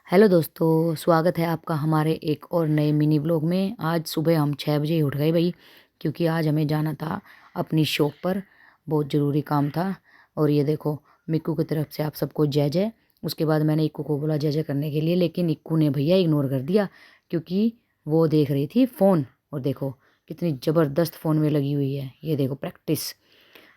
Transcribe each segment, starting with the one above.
Hello दोस्तों, स्वागत है आपका हमारे एक और नए मिनी व्लॉग में। आज सुबह हम 6 बजे ही उठ गए भाई, क्योंकि आज हमें जाना था अपनी शॉप पर। बहुत ज़रूरी काम था। और ये देखो, मिक्कू की तरफ से आप सबको जय जय। उसके बाद मैंने इक्कू को बोला जय जय करने के लिए, लेकिन इक्कू ने भैया इग्नोर कर दिया, क्योंकि वो देख रही थी फ़ोन। और देखो कितनी ज़बरदस्त फ़ोन में लगी हुई है, ये देखो प्रैक्टिस।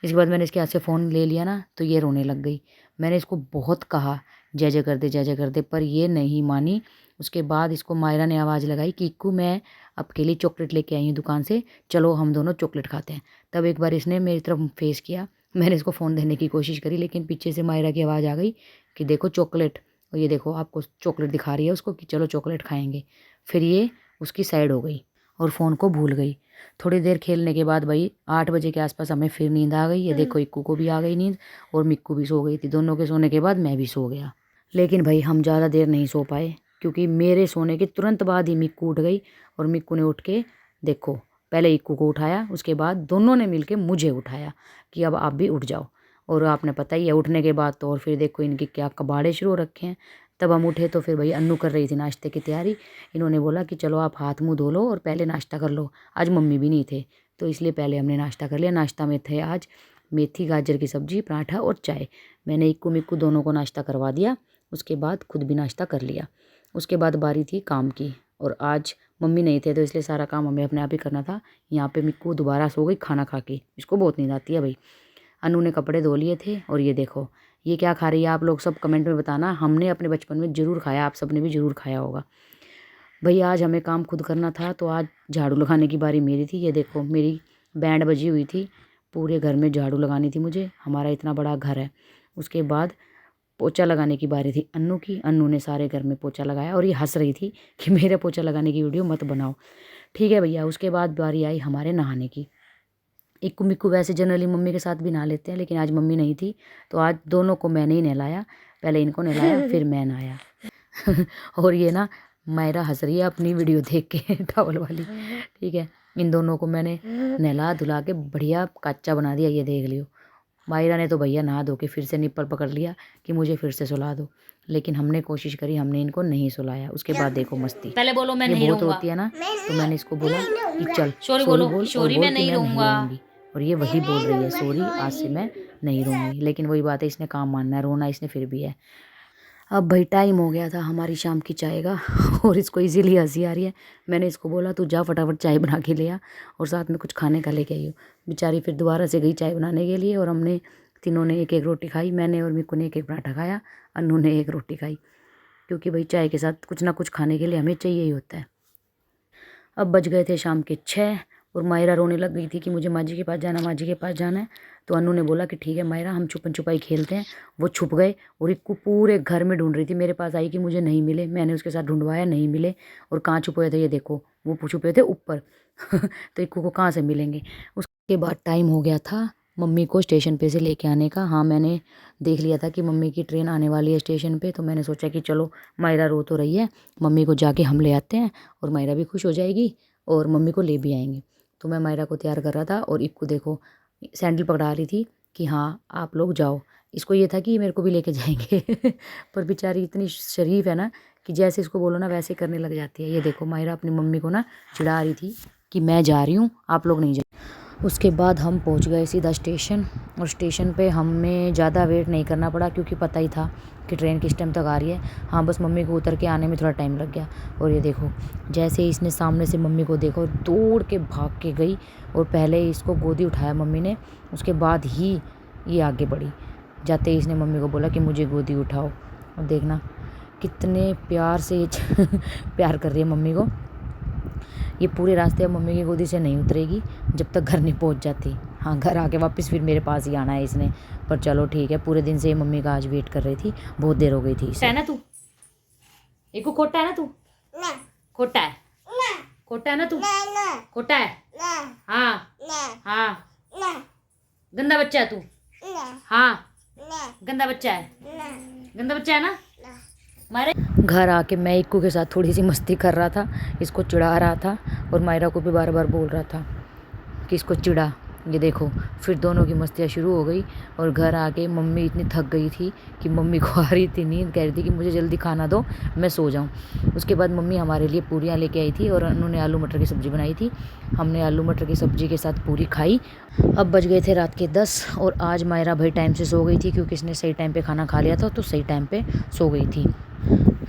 इसके बाद मैंने इसके हाथ से फ़ोन ले लिया ना, तो ये रोने लग गई। मैंने इसको बहुत कहा जय जय कर दे, जय जय कर दे, पर ये नहीं मानी। उसके बाद इसको मायरा ने आवाज़ लगाई कि इक्कू, मैं आपके लिए चॉकलेट लेके आई हूँ दुकान से, चलो हम दोनों चॉकलेट खाते हैं। तब एक बार इसने मेरी तरफ फेस किया। मैंने इसको फ़ोन देने की कोशिश करी, लेकिन पीछे से मायरा की आवाज़ आ गई कि देखो चॉकलेट। और ये देखो आपको चॉकलेट दिखा रही है उसको कि चलो चॉकलेट खाएंगे। फिर ये उसकी साइड हो गई और फ़ोन को भूल गई। थोड़ी देर खेलने के बाद भाई 8 बजे के आसपास हमें फिर नींद आ गई। ये देखो इक्कू को भी आ गई नींद और मिक्कू भी सो गई थी। दोनों के सोने के बाद मैं भी सो गया। लेकिन भाई हम ज़्यादा देर नहीं सो पाए, क्योंकि मेरे सोने के तुरंत बाद ही मिक्कू उठ गई। और मिक्कू ने उठ के देखो, पहले इक्कू को उठाया, उसके बाद दोनों ने मिलके मुझे उठाया कि अब आप भी उठ जाओ। और आपने पता ही है, उठने के बाद तो और फिर देखो इनके क्या कबाड़े शुरू हो रखे हैं। तब हम उठे तो फिर भाई अन्नू कर रही थी नाश्ते की तैयारी। इन्होंने बोला कि चलो आप हाथ मुँह धो लो और पहले नाश्ता कर लो। आज मम्मी भी नहीं थे, तो इसलिए पहले हमने नाश्ता कर लिया। नाश्ता में थे आज मेथी गाजर की सब्ज़ी, पराठा और चाय। मैंने इक्कू मिक्कू दोनों को नाश्ता करवा दिया, उसके बाद खुद भी नाश्ता कर लिया। उसके बाद बारी थी काम की, और आज मम्मी नहीं थे तो इसलिए सारा काम हमें अपने आप ही करना था। यहाँ पे मिक्कू दोबारा सो गई खाना खा के, इसको बहुत नींद आती है भाई। अनु ने कपड़े धो लिए थे। और ये देखो ये क्या खा रही है, आप लोग सब कमेंट में बताना। हमने अपने बचपन में ज़रूर खाया, आप सब ने भी ज़रूर खाया होगा। भाई आज हमें काम खुद करना था, तो आज झाड़ू लगाने की बारी मेरी थी। ये देखो मेरी बैंड बजी हुई थी, पूरे घर में झाड़ू लगानी थी मुझे, हमारा इतना बड़ा घर है। उसके बाद पोछा लगाने की बारी थी अन्नू की। अन्नू ने सारे घर में पोछा लगाया और ये हंस रही थी कि मेरे पोछा लगाने की वीडियो मत बनाओ। ठीक है भैया। उसके बाद बारी आई हमारे नहाने की। इक्कू मिक्कू वैसे जनरली मम्मी के साथ भी नहा लेते हैं, लेकिन आज मम्मी नहीं थी, तो आज दोनों को मैंने ही नहलाया। पहले इनको नहलाया फिर मैं नहाया। और ये ना मायरा हंस रही है अपनी वीडियो देख के टॉवल वाली। ठीक है, इन दोनों को मैंने नहला धुला के बढ़िया कच्चा बना दिया, ये देख लियो। मायरा ने तो भैया नहा धो के फिर से निप्पल पकड़ लिया कि मुझे फिर से सुला दो, लेकिन हमने कोशिश करी, हमने इनको नहीं सुलाया। उसके बाद देखो मस्ती, पहले बोलो मैं ये नहीं बहुत रहूंगा। रोती है ना, तो मैंने इसको बोला कि चल शोरी सॉरी बोलो, बोल, और शोरी बोल मैं कि नहीं मैं नहीं रहूंगा। रोऊंगी। और ये वही बोल रही है, सॉरी आज से मैं नहीं रोऊंगी। लेकिन वही बात है, इसने काम मानना है, रोना इसने फिर भी है। अब भाई टाइम हो गया था हमारी शाम की चाय का और इसको इजीली हंसी आ रही है। मैंने इसको बोला तू जा फटाफट चाय बना के ले आ और साथ में कुछ खाने का लेके आई हो। बेचारी फिर दोबारा से गई चाय बनाने के लिए, और हमने तीनों ने एक एक रोटी खाई। मैंने और मिक्कू ने एक एक पराठा खाया, अन्नू ने एक रोटी खाई, क्योंकि भाई चाय के साथ कुछ ना कुछ खाने के लिए हमें चाहिए ही होता है। अब बज गए थे शाम के 6 और मायरा रोने लग गई थी कि मुझे माँ जी के पास जाना, माँ जी के पास जाना है। तो अनु ने बोला कि ठीक है मायरा, हम छुपन छुपाई खेलते हैं। वो छुप गए और इक्कू पूरे घर में ढूंढ रही थी, मेरे पास आई कि मुझे नहीं मिले। मैंने उसके साथ ढूंढवाया, नहीं मिले। और कहाँ छुपे थे ये देखो, वो छुपे थे ऊपर। तो इक्कू को कहाँ से मिलेंगे। उसके बाद टाइम हो गया था मम्मी को स्टेशन पे से लेके आने का। हाँ, मैंने देख लिया था कि मम्मी की ट्रेन आने वाली है स्टेशन पे, तो मैंने सोचा कि चलो मायरा रो तो रही है, मम्मी को जाके हम ले आते हैं और मायरा भी खुश हो जाएगी और मम्मी को ले भी आएंगे। तो मैं मायरा को तैयार कर रहा था और इक्कू देखो सैंडल पकड़ा रही थी कि हाँ आप लोग जाओ। इसको ये था कि मेरे को भी लेके जाएंगे। पर बेचारी इतनी शरीफ है ना कि जैसे इसको बोलो ना वैसे करने लग जाती है। ये देखो मायरा अपनी मम्मी को ना चिढ़ा रही थी कि मैं जा रही हूँ, आप लोग नहीं जाओ। उसके बाद हम पहुँच गए सीधा स्टेशन, और स्टेशन पे हमें ज़्यादा वेट नहीं करना पड़ा, क्योंकि पता ही था कि ट्रेन किस टाइम तक आ रही है। हाँ, बस मम्मी को उतर के आने में थोड़ा टाइम लग गया। और ये देखो जैसे ही इसने सामने से मम्मी को देखो, दौड़ के भाग के गई और पहले इसको गोदी उठाया मम्मी ने, उसके बाद ही ये आगे बढ़ी। जाते ही इसने मम्मी को बोला कि मुझे गोदी उठाओ। और देखना कितने प्यार से ये प्यार कर रही है मम्मी को। ये पूरे रास्ते अब मम्मी की गोदी से नहीं उतरेगी जब तक घर नहीं पहुंच जाती। हाँ, घर आके वापस फिर मेरे पास ही आना है इसने। पर चलो ठीक है, पूरे दिन से ये मम्मी का आज वेट कर रही थी, बहुत देर हो गई थी इसे। है ना तू, एक खोटा है ना तू, खोटा है, खोटा है ना तू, खोटा है। हाँ हाँ, गंदा बच्चा है तू। हाँ, गंदा बच्चा है, गंदा बच्चा है ना। मारे घर आके मैं इक्कू के साथ थोड़ी सी मस्ती कर रहा था, इसको चिढ़ा रहा था और मायरा को भी बार बार बोल रहा था कि इसको चिढ़ा। ये देखो फिर दोनों की मस्तियाँ शुरू हो गई। और घर आके मम्मी इतनी थक गई थी कि मम्मी को आ रही थी नींद, कह रही थी कि मुझे जल्दी खाना दो, मैं सो जाऊं। उसके बाद मम्मी हमारे लिए पूरियाँ लेके आई थी और उन्होंने आलू मटर की सब्ज़ी बनाई थी। हमने आलू मटर की सब्ज़ी के साथ पूरी खाई। अब बज गए थे रात के 10 और आज मायरा भाई टाइम से सो गई थी क्योंकि इसने सही टाइम पे खाना खा लिया था, तो सही टाइम पे सो गई थी।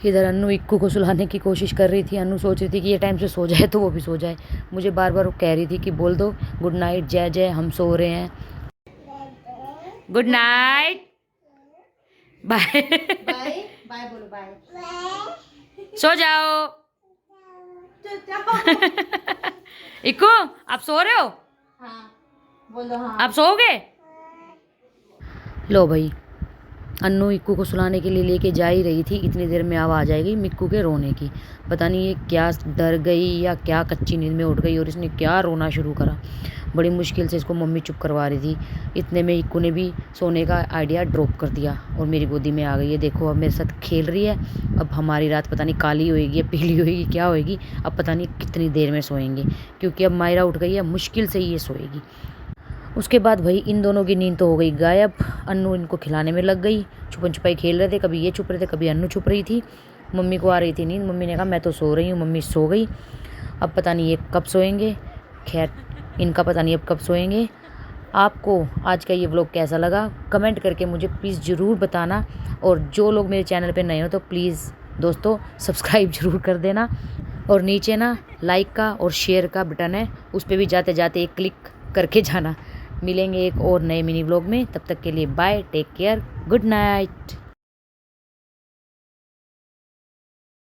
इधर अन्नू इक्कू को सुलाने की कोशिश कर रही थी। अन्नू सोच रही थी कि ये टाइम से सो जाए तो वो भी सो जाए। मुझे बार बार कह रही थी कि बोल दो गुड नाइट, जय जय, हम सो रहे हैं। Good night, bye bye bye बोलो, बाय। सो जाओ। इक्कू आप सो रहे हो? हाँ बोल दो। हाँ आप सोओगे? लो भाई, अन्नू इक्कू को सुलाने के लिए लेके जा ही रही थी, इतनी देर में आवाज़ आएगी मिक्कू के रोने की। पता नहीं ये क्या डर गई या क्या कच्ची नींद में उठ गई और इसने क्या रोना शुरू करा। बड़ी मुश्किल से इसको मम्मी चुप करवा रही थी। इतने में इक्कू ने भी सोने का आइडिया ड्रॉप कर दिया और मेरी गोदी में आ गई है। देखो अब मेरे साथ खेल रही है। अब हमारी रात पता नहीं काली होएगी या पीली होएगी, क्या होएगी, अब पता नहीं कितनी देर में सोएंगे, क्योंकि अब मायरा उठ गई है, मुश्किल से ही ये सोएगी। उसके बाद भाई इन दोनों की नींद तो हो गई गायब। अन्नू इनको खिलाने में लग गई, छुपन छुपाई खेल रहे थे, कभी ये छुप रहे थे, कभी अन्नू छुप रही थी। मम्मी को आ रही थी नींद, मम्मी ने कहा मैं तो सो रही हूँ, मम्मी सो गई। अब पता नहीं ये कब सोएंगे, खैर इनका पता नहीं अब कब सोएंगे। आपको आज का ये व्लॉग कैसा लगा कमेंट करके मुझे प्लीज़ ज़रूर बताना। और जो लोग मेरे चैनल पे नए हो तो प्लीज़ दोस्तों सब्सक्राइब ज़रूर कर देना। और नीचे ना लाइक का और शेयर का बटन है, उस पर भी जाते जाते एक क्लिक करके जाना। मिलेंगे एक और नए मिनी व्लॉग में, तब तक के लिए bye, take care, good night.